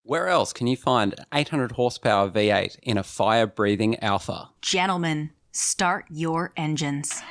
Where else can you find an 800 horsepower V8 in a fire-breathing Alfa? Gentlemen, start your engines.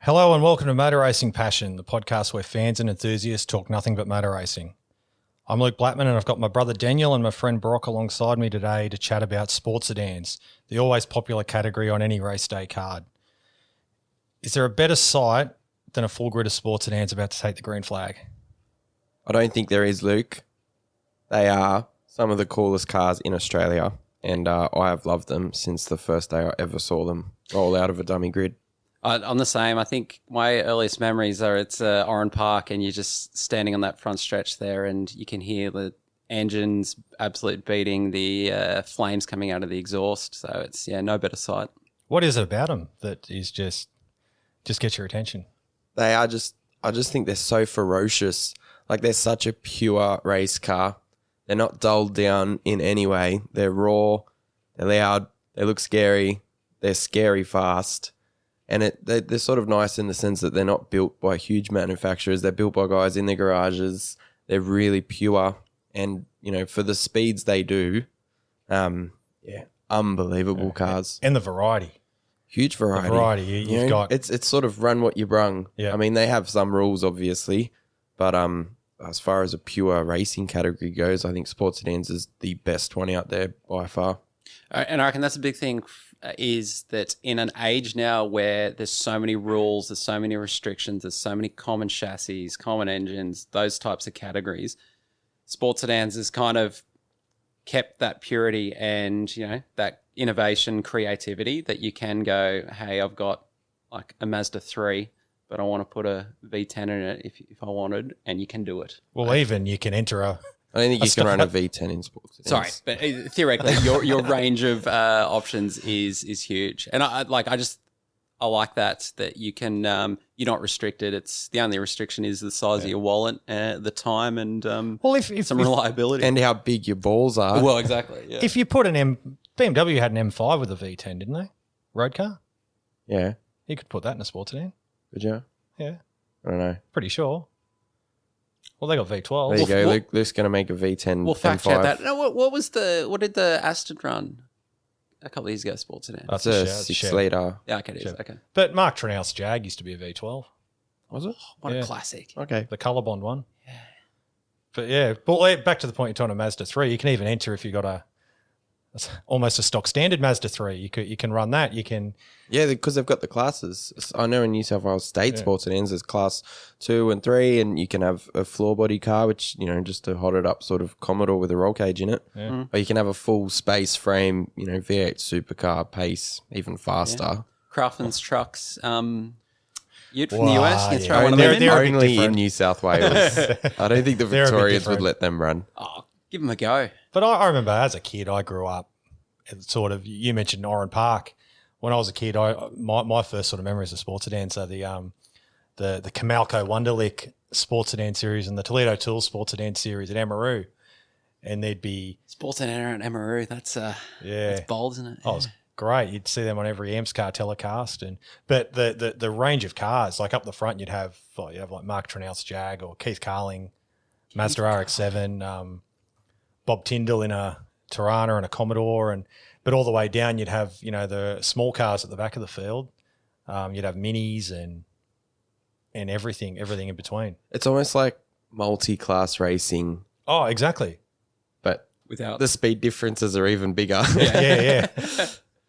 Hello and welcome to Motor Racing Passion, the podcast where fans and enthusiasts talk nothing but motor racing. I'm Luke Blackman and I've got my brother Daniel and my friend Brock alongside me today to chat about sports sedans, the always popular category on any race day card. Is there a better sight than a full grid of sports sedans about to take the green flag? I don't think there is, Luke. They are some of the coolest cars in Australia, and I have loved them since the first day I ever saw them roll out of a dummy grid. I'm the same. I think my earliest memories are it's Oran Park and you're just standing on that front stretch there and you can hear the engines absolute beating, the flames coming out of the exhaust. So it's, no better sight. What is it about them that is just gets your attention? They are I just think they're so ferocious. Like, they're such a pure race car. They're not dulled down in any way. They're raw, they're loud, they look scary, they're scary fast. And they're sort of nice in the sense that they're not built by huge manufacturers. They're built by guys in their garages. They're really pure. And, for the speeds they do, unbelievable cars. And the variety. Huge variety. The variety. You've got... It's sort of run what you brung. Yeah. I mean, they have some rules, obviously. But as far as a pure racing category goes, I think Sports Sedans is the best one out there by far. And I reckon that's a big thing is that in an age now where there's so many rules, there's so many restrictions, there's so many common chassis, common engines, those types of categories, Sports Sedans has kind of kept that purity and, that innovation, creativity that you can go, hey, I've got like a Mazda 3, but I want to put a V10 in it if I wanted, and you can do it. Well, even you can enter a... I don't think you can run a V10 in Sports Sedans. Sorry, but theoretically, your range of options is huge, and I like that you can you're not restricted. It's the only restriction is the size of your wallet, the time, and some reliability and how big your balls are. Well, exactly. Yeah. If you put BMW had an M5 with a V10, didn't they? Road car. Yeah, You could put that in a sports sedan. could you? Yeah, I don't know. pretty sure. Well, they got V12. There you go. Luke's going to make a V10. We'll fact check M5. that. No, what did the Aston run a couple of years ago? Sports Sedan. That's It's a Shed. 6-litre. Yeah, okay, it is. Shed. Okay, But Mark Trenoweth's Jag used to be a V12. Was it? what Yeah. a classic. Okay. The Colorbond one. Yeah. But yeah, but back to the point you're talking, a Mazda 3, you can even enter if you've got almost a stock standard Mazda 3. You can run that. You can... Yeah, because they've got the classes. I know in New South Wales State Sports Sedans there's class 2 and 3, and you can have a floor body car, which, just to hot it up, sort of Commodore with a roll cage in it. Yeah. Mm. Or you can have a full space frame, V8 supercar pace, even faster. Yeah. Craftsman's trucks. You'd from Wow, the US, you yeah. throw one of them in. They're a bit only different. in New South Wales. I don't think the They're a bit Victorians would different. let them run. Oh, give them a go. But I remember as a kid, I grew up at sort of, you mentioned Oran Park. When I was a kid, my first sort of memories of sports sedans are the Camalco Wonderlic sports sedan series and the Toledo Tools sports sedan series at Amaroo. And there'd be... Sports Sedan and Emeroo, that's bold, isn't it? Oh, it was great. You'd see them on every AMS car telecast. But the range of cars, like up the front, you'd have like Mark Trenoweth's Jag or Keith Carling, Mazda RX-7, Bob Tyndall in a Tirana and a Commodore, but all the way down you'd have the small cars at the back of the field. You'd have minis and everything in between. It's almost like multi-class racing, Oh, exactly. but Without the speed differences are even bigger. Yeah.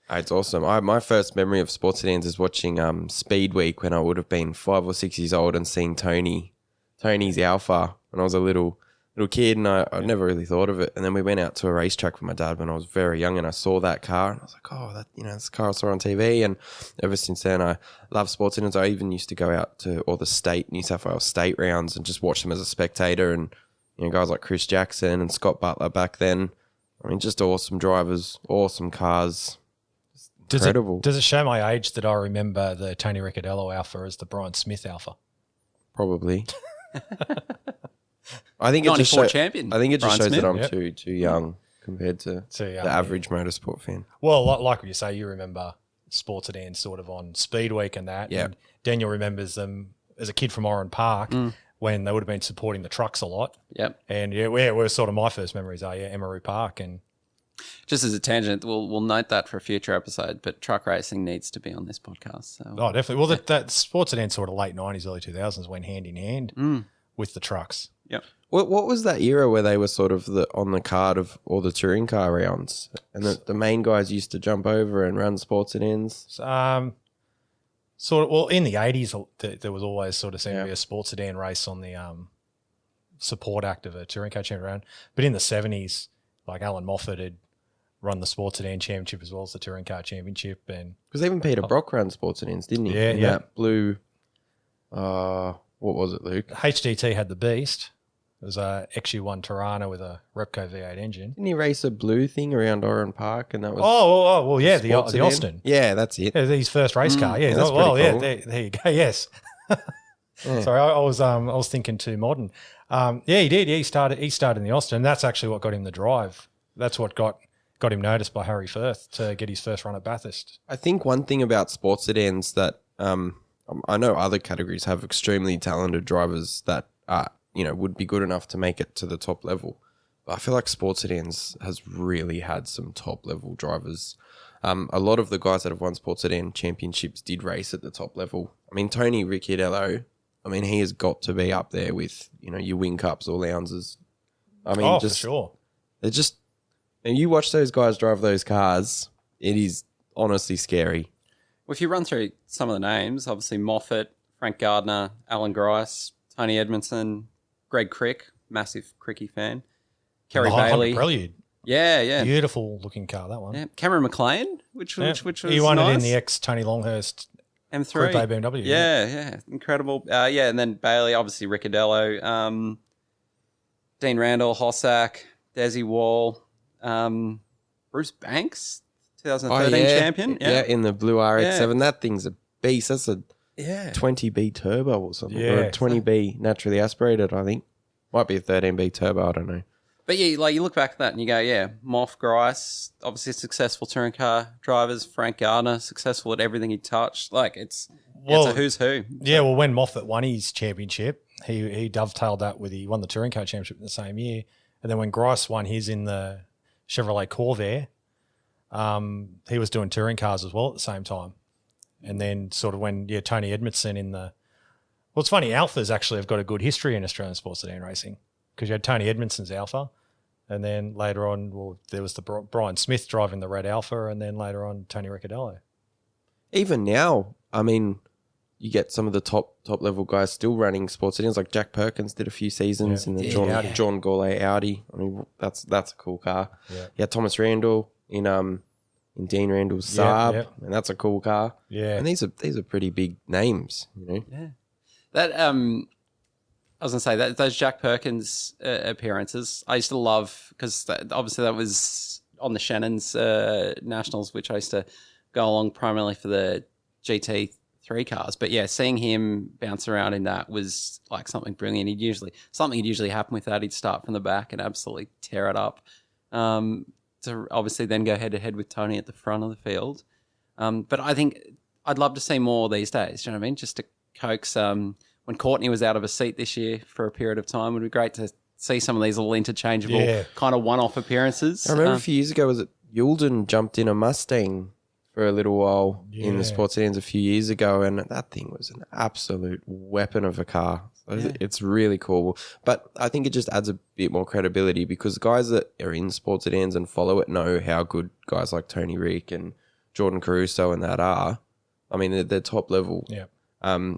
It's awesome. My first memory of sports sedans is watching Speed Week when I would have been 5 or 6 years old and seeing Tony's Alfa when I was a little little kid, and I never really thought of it. And then we went out to a racetrack with my dad when I was very young, and I saw that car, and I was like, oh, that it's a car I saw on TV. And ever since then, I love sports engines. I even used to go out to all the New South Wales state rounds and just watch them as a spectator. And guys like Chris Jackson and Scott Butler back then. I mean, just awesome drivers, awesome cars. Incredible. Does it show my age that I remember the Tony Ricciardello Alfa as the Brian Smith Alfa? Probably. I think 94 champion. I think it just Brian shows Smith. that I'm too young compared to the average motorsport fan. Well, like what you say, you remember Sports Sedan sort of on Speed Week and that. Yeah. And Daniel remembers them as a kid from Oran Park when they would have been supporting the trucks a lot. Yep. And where sort of my first memories are, Emery Park. And Just as a tangent, we'll note that for a future episode, but truck racing needs to be on this podcast. So. oh, definitely. Well, that Sports Sedan sort of late 90s, early 2000s went hand in hand with the trucks. Yep. What was that era where they were sort of on the card of all the touring car rounds, and the main guys used to jump over and run sports sedans? Sort of. Well, in the 80s, there was always sort of seemed to be a Sports Sedan race on the support act of a touring car championship round. But in the 70s, like Alan Moffat had run the Sports Sedan Championship as well as the touring car championship, and Because even Peter Brock ran sports sedans, didn't he? Yeah, In yeah. That blue. What was it, Luke? HDT had the Beast. It was a XU1 Tirana with a Repco V8 engine. Didn't he race a blue thing around Oran Park, and that was Well, yeah, the sports sedan? Austin. Yeah, that's it. Yeah, his first race car. Yeah, that's well, pretty yeah, cool. there you go. Yes. Yeah. Sorry, I was thinking too modern. Yeah, he did. Yeah, he started in the Austin. That's actually what got him the drive. That's what got him noticed by Harry Firth to get his first run at Bathurst. I think one thing about sports sedans that I know other categories have extremely talented drivers that would be good enough to make it to the top level. But I feel like sports sedans has really had some top level drivers. A lot of the guys that have won sports sedan championships did race at the top level. I mean, Tony Ricciardello, he has got to be up there with your Wing Cups or Lownses. For sure. They're just. And you watch those guys drive those cars, it is honestly scary. Well, if you run through some of the names, obviously Moffat, Frank Gardner, Alan Grice, Tony Edmondson, Greg Crick, massive Cricky fan, Kerry The Honda Bailey. Prelude. Yeah. Beautiful looking car, that one. Yeah. Cameron McLean, which was he won nice. it in the ex-Tony Longhurst M3. Coupe BMW. Yeah, incredible. And then Bailey, obviously Ricciardello, Dean Randall, Hossack, Desi Wall, Bruce Banks, 2013 champion. Yeah, in the blue RX-7. Yeah. That thing's a beast. That's a 20B turbo or something. Or a 20B naturally aspirated, I think. Might be a 13B turbo, I don't know. But yeah, like you look back at that and you go, Moff, Grice, obviously successful touring car drivers. Frank Gardner, successful at everything he touched. Like it's a who's who. Yeah, well, when Moffat won his championship, he dovetailed that with he won the touring car championship in the same year, and then when Grice won his in the Chevrolet Corvair, he was doing touring cars as well at the same time, and then sort of when Tony Edmondson in the it's funny, Alphas actually have got a good history in Australian sports sedan racing because you had Tony Edmondson's Alpha. And then later on, there was the Brian Smith driving the red Alpha, and then later on, Tony Ricciardello. Even now, you get some of the top level guys still running sports sedans. Like Jack Perkins did a few seasons in the John Gourlay Audi. That's a cool car. Yeah, Thomas Randall in Dean Randall's Saab, and that's a cool car. Yeah, and these are pretty big names. Yeah, that I was going to say that those Jack Perkins appearances, I used to love because obviously that was on the Shannon's Nationals, which I used to go along primarily for the GT3 cars. But yeah, seeing him bounce around in that was like something brilliant. Something would usually happen with that. He'd start from the back and absolutely tear it up. To obviously then go head to head with Tony at the front of the field. But I think I'd love to see more these days. Do you know what I mean? Just to coax. When Courtney was out of a seat this year for a period of time, it would be great to see some of these little interchangeable kind of one-off appearances. I remember a few years ago, was it Yulden jumped in a Mustang for a little while in the sports sedans a few years ago, and that thing was an absolute weapon of a car. It's really cool. But I think it just adds a bit more credibility because guys that are in sports sedans and follow it know how good guys like Tony Rick and Jordan Caruso and that are. They're top level. Yeah.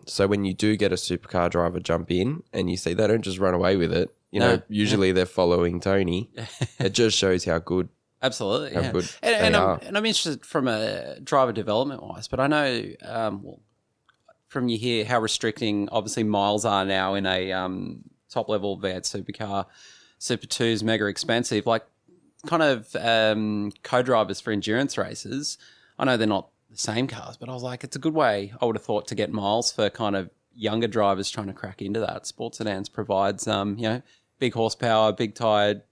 So when you do get a supercar driver jump in and you see they don't just run away with it, you No, know, usually they're following Tony. It just shows how good. Absolutely, How yeah. good And they I'm, are. and I'm interested from a driver development wise, but I know from you hear how restricting obviously miles are now in a top level advanced supercar. Super 2's mega expensive. Like kind of co-drivers for endurance races. I know they're not the same cars, but I was like, it's a good way, I would have thought, to get miles for kind of younger drivers trying to crack into that. Sports Sedans provides, big horsepower, big tired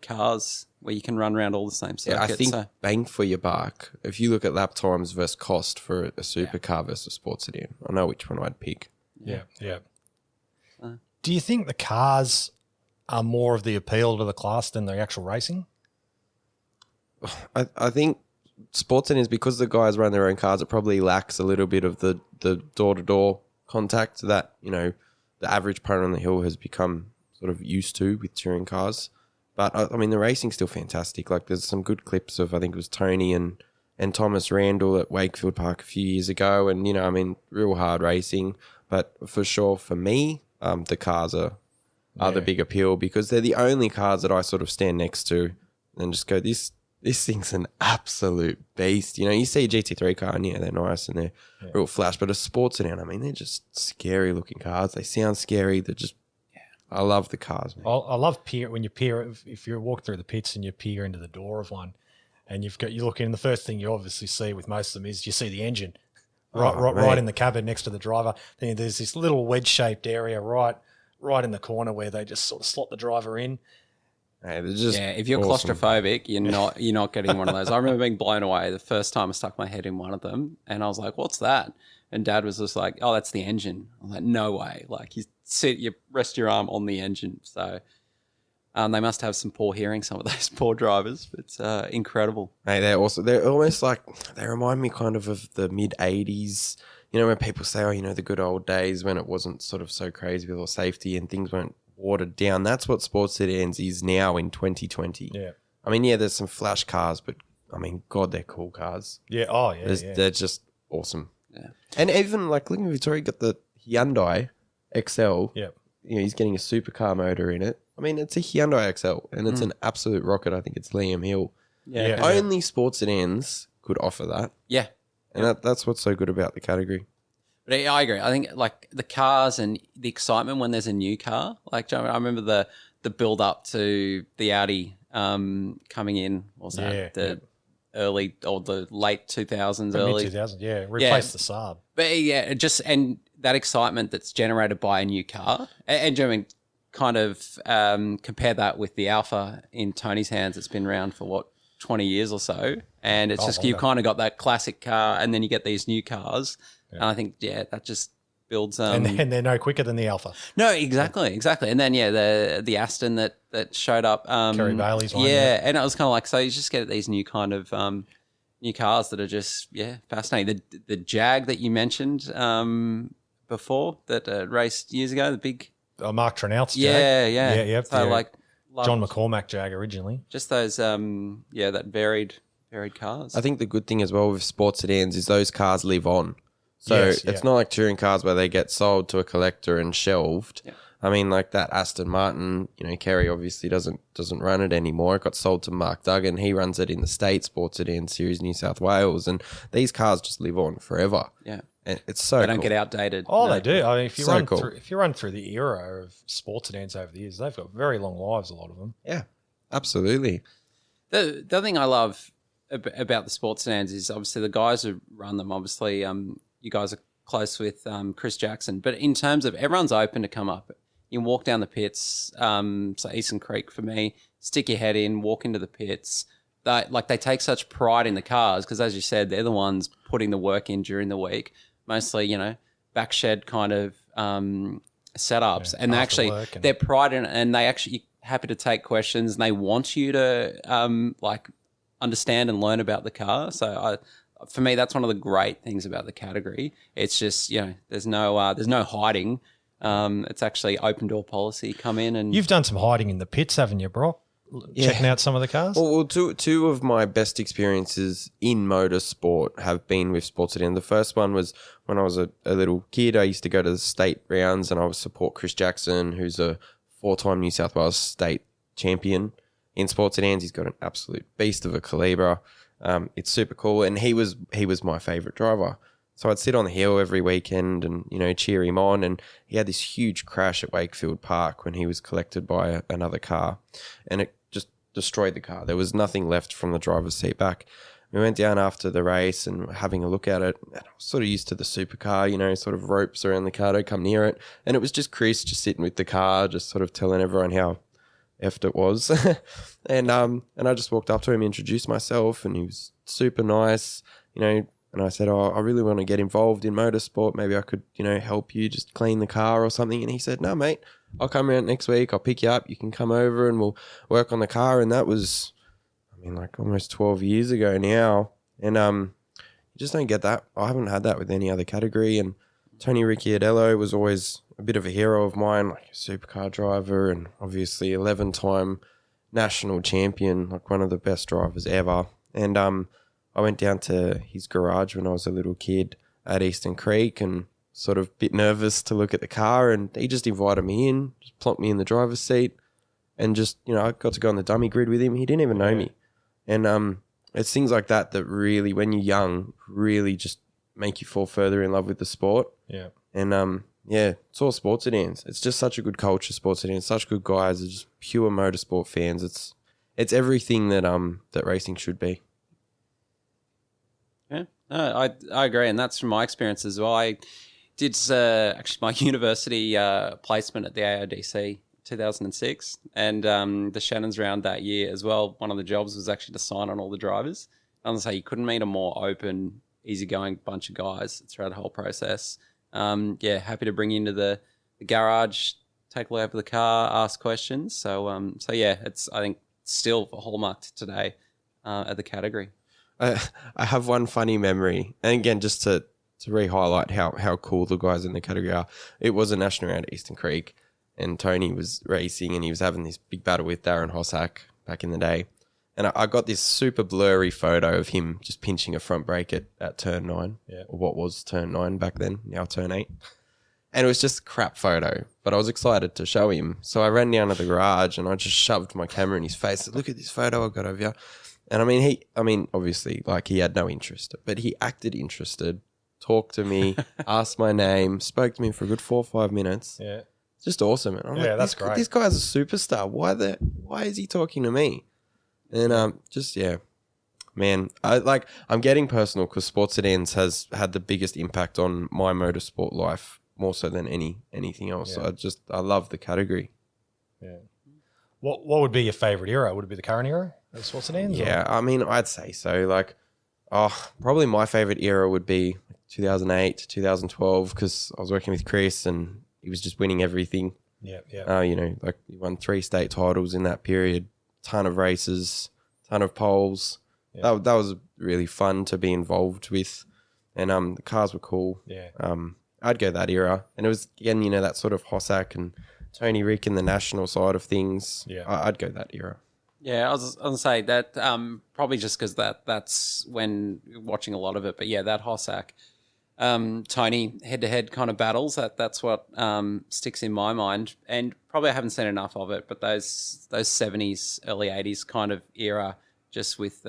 cars where you can run around all the same circuits. Yeah, I think so. bang for your buck. If you look at lap times versus cost for a supercar versus a sports sedan, I know which one I'd pick. Yeah. Do you think the cars are more of the appeal to the class than the actual racing? I think sports sedans, because the guys run their own cars, it probably lacks a little bit of the door-to-door contact that, you know, the average punter on the hill has become sort of used to with touring cars. But, I mean, the racing's still fantastic. Like, there's some good clips of, I think it was Tony and Thomas Randall at Wakefield Park a few years ago. And, you know, I mean, real hard racing. But for sure, for me, the cars are the big appeal, because they're the only cars that I sort of stand next to and just go, this thing's an absolute beast. You know, you see a GT3 car and, yeah, they're nice and they're real flash. But a sports sedan, I mean, they're just scary looking cars. They sound scary. They're just... I love the cars, man. I love when you peer, if you walk through the pits and you peer into the door of one and you look in, the first thing you obviously see with most of them is you see the engine right in the cabin next to the driver. Then there's this little wedge-shaped area right in the corner where they just sort of slot the driver in. Hey, they're just If you're awesome. claustrophobic, you're not getting one of those. I remember being blown away the first time I stuck my head in one of them, and I was like, "What's that?" And Dad was just like, "Oh, that's the engine." I'm like, "No way!" Like you rest your arm on the engine. So they must have some poor hearing, some of those poor drivers. It's incredible. Hey, they're awesome. They're almost like, they remind me kind of the mid 80s. You know, when people say, oh, you know, the good old days when it wasn't sort of so crazy with all safety and things weren't watered down. That's what sports sedans is now in 2020. Yeah. I mean, yeah, there's some flash cars, but I mean, God, they're cool cars. Yeah. Oh, yeah. They're just awesome. Yeah. And even like looking at Victoria, got the Hyundai XL. Yeah. You know, he's getting a supercar motor in it. I mean, it's a Hyundai XL and it's an absolute rocket. I think it's Liam Hill. Yeah. Only sports sedans could offer that. Yeah. And that's what's so good about the category. But I agree. I think like the cars and the excitement when there's a new car. Like I remember the build up to the Audi coming in. What was that? Early or the late 2000s, early mid 2000s. Yeah, replace the Saab. But yeah, and that excitement that's generated by a new car, and I mean, kind of compare that with the Alfa in Tony's hands. It's been around for 20 years or so, and it's just you kind of got that classic car, and then you get these new cars, and I think that just builds. And they're no quicker than the Alfa. No, exactly, and then the Aston that showed up, Kerry Bailey's one. and it was kind of like, so you just get these new kind of new cars that are just fascinating. The Jag that you mentioned before that raced years ago, the big Mark Trenoweth's Jag. Yeah. So like John McCormack Jag originally. just those that varied cars. I think the good thing as well with sports sedans is those cars live on. So Yes, it's not like touring cars where they get sold to a collector and shelved. Yeah. I mean, like that Aston Martin, you know, Kerry obviously doesn't run it anymore. It got sold to Mark Duggan. He runs it in the State Sports Sedan Series, New South Wales, and these cars just live on forever. Yeah. And it's so They don't cool. get outdated. Oh, No. they do. I mean, if you So cool. run through the era of sports sedans over the years, they've got very long lives. A lot of them. Yeah, absolutely. The other thing I love about the sports sedans is obviously the guys who run them. Obviously, you guys are close with Chris Jackson, but in terms of everyone's open to come up. You can walk down the pits, so Eastern Creek for me, stick your head in, walk into the pits. They take such pride in the cars because, as you said, they're the ones putting the work in during the week. Mostly, you know, back shed kind of setups, and they're pride in it, and they actually happy to take questions, and they want you to understand and learn about the car. So for me, that's one of the great things about the category. It's just, you know, there's no hiding. It's actually open door policy. Come in and You've done some hiding in the pits, haven't you, bro? Checking out some of the cars. Well, two of my best experiences in motorsport have been with sports sedan. The first one was when I was a little kid. I used to go to the state rounds and I would support Chris Jackson, who's a 4-time New South Wales state champion in Sports Sedans. He's got an absolute beast of a calibre. It's super cool, and he was my favourite driver. So I'd sit on the hill every weekend and, cheer him on. And he had this huge crash at Wakefield Park when he was collected by another car, and it just destroyed the car. There was nothing left from the driver's seat back. We went down after the race and were having a look at it. And I was sort of used to the supercar, sort of ropes around the car, don't come near it. And it was just Chris just sitting with the car, just sort of telling everyone how effed it was. and I just walked up to him, introduced myself, and he was super nice, and I said, I really want to get involved in motorsport. Maybe I could, help you just clean the car or something. And he said, no, mate, I'll come around next week. I'll pick you up. You can come over and we'll work on the car. And that was, like almost 12 years ago now. And you just don't get that. I haven't had that with any other category. And Tony Ricciardello was always a bit of a hero of mine, like a supercar driver and obviously 11-time national champion, like one of the best drivers ever. And I went down to his garage when I was a little kid at Eastern Creek and sort of a bit nervous to look at the car, and he just invited me in, just plonked me in the driver's seat, and just, I got to go on the dummy grid with him. He didn't even know me. And it's things like that that really, when you're young, really just make you fall further in love with the sport. Yeah. And it's all Sports Sedans. It's just such a good culture, Sports Sedans, such good guys. They're just pure motorsport fans. It's everything that that racing should be. Yeah, no, I agree, and that's from my experience as well. I did actually my university placement at the AODC 2006, and the Shannons round that year as well. One of the jobs was actually to sign on all the drivers. I was say you couldn't meet a more open, easygoing bunch of guys throughout the whole process. Happy to bring you into the garage, take a look over the car, ask questions. So it's I think still a hallmark today at the category. I have one funny memory, and again, just to re-highlight how cool the guys in the category are. It was a national round at Eastern Creek, and Tony was racing, and he was having this big battle with Darren Hossack back in the day. And I got this super blurry photo of him just pinching a front brake at turn 9, or what was turn 9 back then, now turn 8. And it was just a crap photo, but I was excited to show him. So I ran down to the garage and I just shoved my camera in his face. I said, look at this photo I got of you. And obviously, like, he had no interest, but he acted interested, talked to me, asked my name, spoke to me for a good 4 or 5 minutes. Yeah. It's just awesome. And I'm like, that's great. This guy's a superstar. Why is he talking to me? And man, I'm getting personal because Sports Sedans has had the biggest impact on my motorsport life, more so than anything else. Yeah. I love the category. Yeah. What would be your favourite era? Would it be the current era of Sports Sedans? Yeah, I'd say so. Like, probably my favourite era would be 2008 to 2012 because I was working with Chris and he was just winning everything. Yeah. Like he won 3 state titles in that period, ton of races, ton of poles. Yeah. That was really fun to be involved with, and the cars were cool. Yeah. I'd go that era. And it was, again, you know, that sort of Hossack and Tony Rick in the national side of things. Yeah. I'd go that era. Yeah, I was going to say that probably just because that's when watching a lot of it. But yeah, that Hossack, Tony head-to-head kind of battles, that's what sticks in my mind. And probably I haven't seen enough of it, but those 70s, early 80s kind of era, just with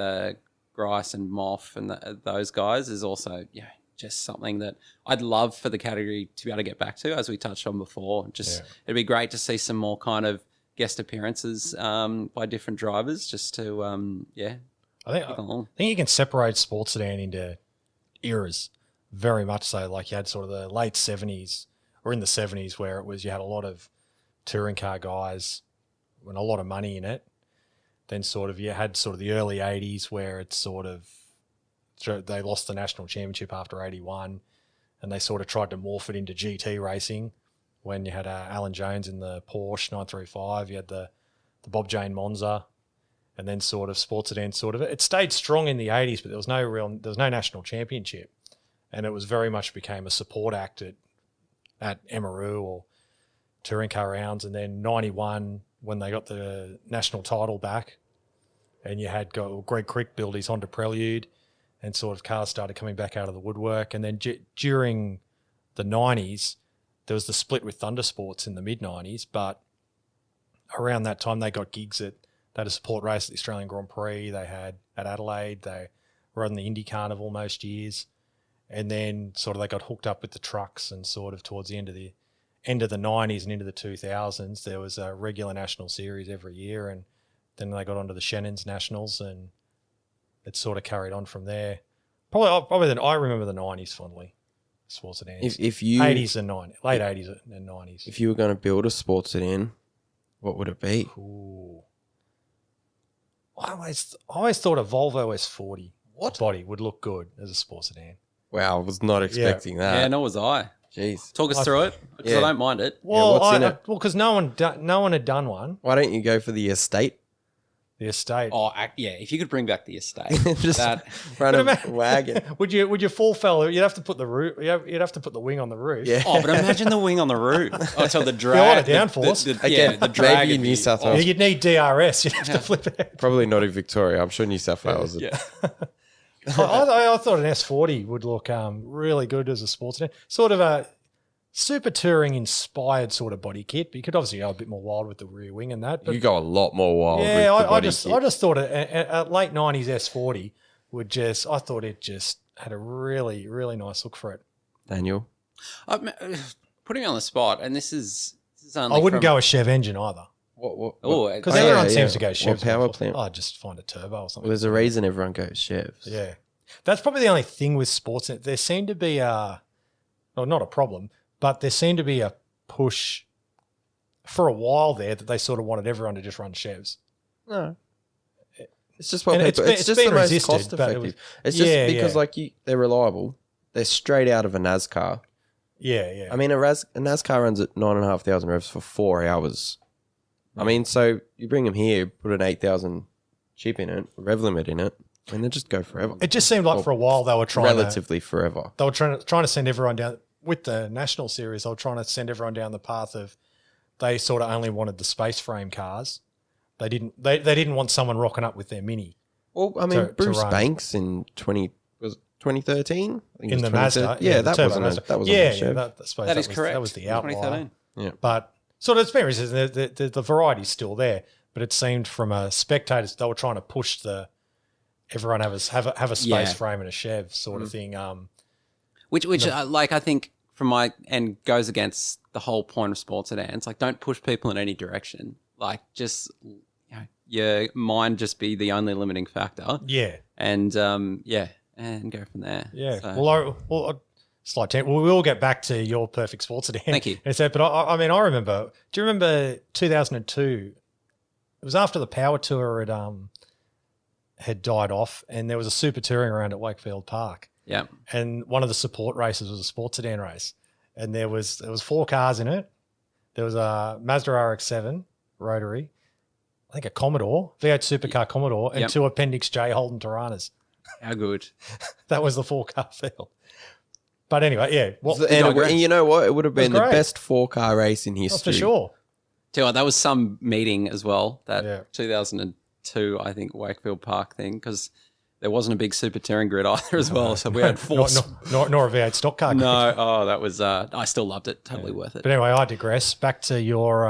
Grice and Moff and those guys, is also, yeah, just something that I'd love for the category to be able to get back to, as we touched on before. It'd be great to see some more kind of guest appearances by different drivers, just to I think you can separate Sports Sedan into eras very much so. Like you had sort of the late 70s or in the 70s where it was you had a lot of touring car guys and a lot of money in it. Then sort of you had sort of the early 80s where it's sort of they lost the national championship after 81 and they sort of tried to morph it into GT racing. When you had Alan Jones in the Porsche 935, you had the Bob Jane Monza, and then sort of Sports Sedan it stayed strong in the 80s, but there was no national championship, and it was very much became a support act at Emeroo or touring car rounds. And then 91 when they got the national title back, and you had Greg Crick build his Honda Prelude, and sort of cars started coming back out of the woodwork. And then during the 90s. There was the split with Thunder Sports in the mid-90s, but around that time they got gigs they had a support race at the Australian Grand Prix. They had at Adelaide. They were on the Indy Carnival most years, and then sort of they got hooked up with the trucks, and sort of towards the end of the 90s and into the 2000s, there was a regular national series every year, and then they got onto the Shannon's Nationals, and it sort of carried on from there. Probably then I remember the 90s fondly. Sports sedans. If you 80s and 90s, late 80s and 90s. if you were going to build a sports sedan, what would it be? Ooh. I always thought a Volvo S40 body would look good as a sports sedan. Wow, I was not expecting Yeah, that. nor was I. Jeez. Talk us through it, because Yeah. I don't mind it. Well, what's in it? because no one had done one. Why don't you go for the estate? The estate. Oh, yeah, if you could bring back the estate. Just that, run a wagon. Would you full fella? You'd have to put the roof. You'd have to put the wing on the roof. Yeah. oh, but imagine the wing on the roof. Oh, so the Be a drag. lot of downforce. Again, the drag. maybe in would New be- South Yeah, Wales. you'd need DRS. You'd have to flip it out. Probably not in Victoria. I'm sure New South Wales. Yeah. I thought an S40 would look really good as a sports sedan. Sort of a super touring inspired sort of body kit, but you could obviously go a bit more wild with the rear wing and that. But You go a lot more wild. yeah, with the I body just kit. thought a late 90s S40 I thought it just had a really, really nice look for it. Daniel. Putting you on the spot, and this is only I wouldn't from- go a Chev engine either. What? Oh, Because Oh, everyone yeah, seems yeah. to go What Chevs. power plant? I'd just find a turbo or Well, something. there's a reason everyone goes Chevs. Yeah. That's probably the only thing with sports. There seemed to be not a problem, but there seemed to be a push for a while there that they sort of wanted everyone to just run Chevs. No. It's just what And people. It's it's just been the most resisted, cost but it effective. was- It's just Yeah, because yeah. they're reliable. They're straight out of a NASCAR. Yeah, yeah. I mean, a NASCAR runs at 9,500 revs for 4 hours. I mean, so you bring them here, put an 8,000 chip in it, rev limit in it, and they just go forever. it just seemed like for a while they were trying Relatively forever. to send everyone down with the national series. They were trying to send everyone down the path of they sort of only wanted the space frame cars. They didn't want someone rocking up with their Mini Well, I mean, to Bruce run. Banks in 2013? I think it in was the 2013. Mazda. Yeah, the that turbo wasn't Mazda. that wasn't yeah, a yeah. Chev. I suppose That is was, correct. That was the outlier. 2013. But sort of it's been resistant. The variety's still there, but it seemed from a spectators they were trying to push everyone have a space Yeah. frame and a Chev sort of thing. Which I think from my end goes against the whole point of sports sedans. Like, don't push people in any direction. Like, just your mind just be the only limiting factor, Yeah, and and go from there. yeah. So- Slight tangent. We will get back to your perfect sports sedan. Thank you. But I mean, I remember. Do you remember 2002? It was after the Power Tour had died off, and there was a super touring around at Wakefield Park. yeah. And one of the support races was a sports sedan race, and there was 4 cars in it. There was a Mazda RX-7 rotary, I think a Commodore V8 supercar Commodore, and Yep. 2 Appendix J Holden Toranas. How good. That was the 4-car field. But anyway, yeah, And you know what? It would have been the great. best 4-car race in oh, history. for sure. Tell you what, that was some meeting as well. That Yeah. 2002, I think, Wakefield Park thing, because there wasn't a big super touring grid either as well. So we had 4. Nor a V8 stock car. No, oh, that was. I still loved it. Totally worth it. But anyway, I digress. Back to your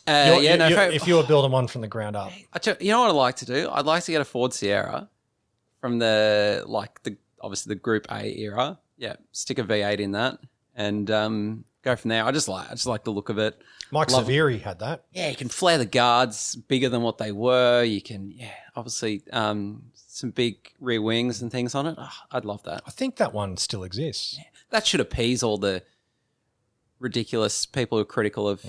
yeah, if you were building one from the ground up. You know what I'd like to do? I'd like to get a Ford Sierra from obviously the Group A era. Yeah, stick a V8 in that and go from there. I just like the look of it. Mike Love- Severi had that. Yeah, you can flare the guards bigger than what they were. You can, obviously some big rear wings and things on it. Oh, I'd love that. I think that one still exists. That should appease all the ridiculous people who are critical of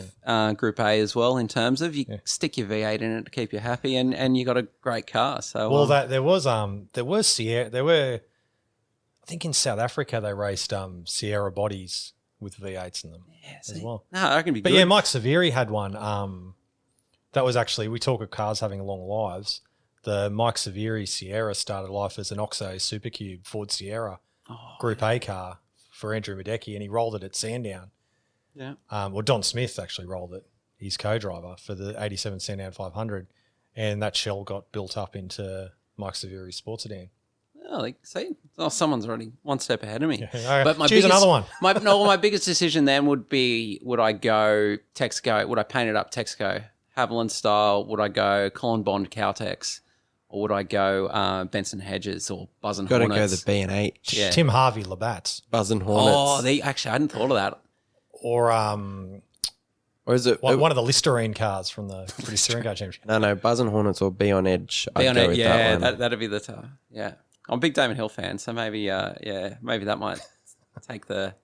Group A as well. In terms of stick your V8 in it to keep you happy, and you got a great car. So Well, there was Sierra. There were, I think in South Africa they raced Sierra bodies with V8s in them as well. No, I reckon it'd be But good. yeah, Mike Severi had one. That was actually, we talk of cars having long lives. The Mike Severi Sierra started life as an Oxo Supercube Ford Sierra Group A car for Andrew Madecki, and he rolled it at Sandown. Yeah. Well, Don Smith actually rolled it. He's co-driver for the 87 Sandown 500, and that shell got built up into Mike Severi's sports sedan. Oh, see, someone's already one step ahead of me. Yeah. But Choose another one. My biggest decision then would be: would I go Texaco? Would I paint it up Texaco, Haviland style? Would I go Colin Bond Caltex, or would I go Benson Hedges or Buzz and Got to Hornets? go the B&H. Yeah. Tim Harvey Labatt's. Buzz and Hornets. Oh, actually, I hadn't thought of that. Or or is it one of the Listerine cars from the British Touring Car Championship. No, Buzz and Hornets or Be on Edge. Be on go it, with yeah, that one. that'd be the time. Yeah, I'm a big Damon Hill fan, so maybe, maybe that might take the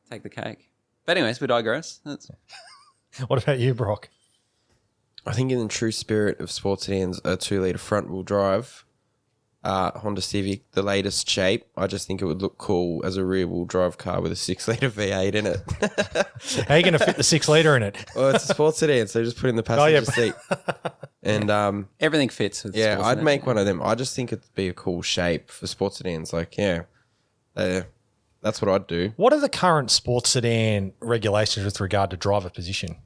cake. But anyways, we digress. What about you, Brock? I think in the true spirit of sports sedans, a 2-litre front-wheel drive Honda Civic, the latest shape. I just think it would look cool as a rear-wheel drive car with a 6-litre V8 in it. How are you going to fit the 6-litre in it? Well, it's a sports sedan, so just put in the passenger seat. And everything fits with yeah, sports I'd sedan. make one of them. I just think it'd be a cool shape for sports sedans. Like, yeah, that's what I'd do. What are the current sports sedan regulations with regard to driver position?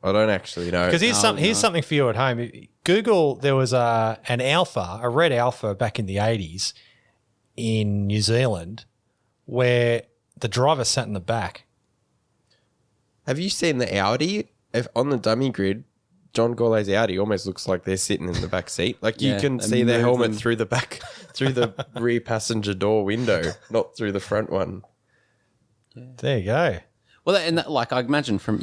I don't actually know. Because here's something for you at home. Google, there was an Alfa, a red Alfa back in the 80s in New Zealand where the driver sat in the back. Have you seen the Audi? If on the dummy grid, John Gourlay's Audi almost looks like they're sitting in the back seat. Like you Yeah, can they see their move helmet them. through the back, through the rear passenger door window, not through the front one. There you go. Well, and that, like I imagine from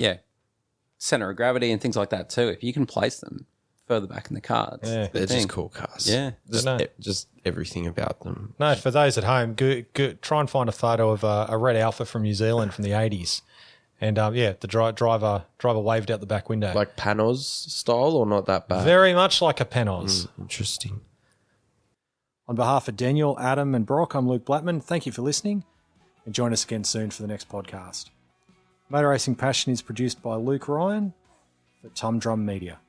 center of gravity and things like that too. If you can place them further back in the car, it's Yeah. the They're thing. just cool cars. Yeah. Just everything about them. No, for those at home, try and find a photo of a red Alfa from New Zealand from the 80s. And, the driver waved out the back window. Like Panos style or not that bad? Very much like a Panos. Interesting. On behalf of Daniel, Adam and Brock, I'm Luke Blattman. Thank you for listening and join us again soon for the next podcast. Motor Racing Passion is produced by Luke Ryan for Tom Drum Media.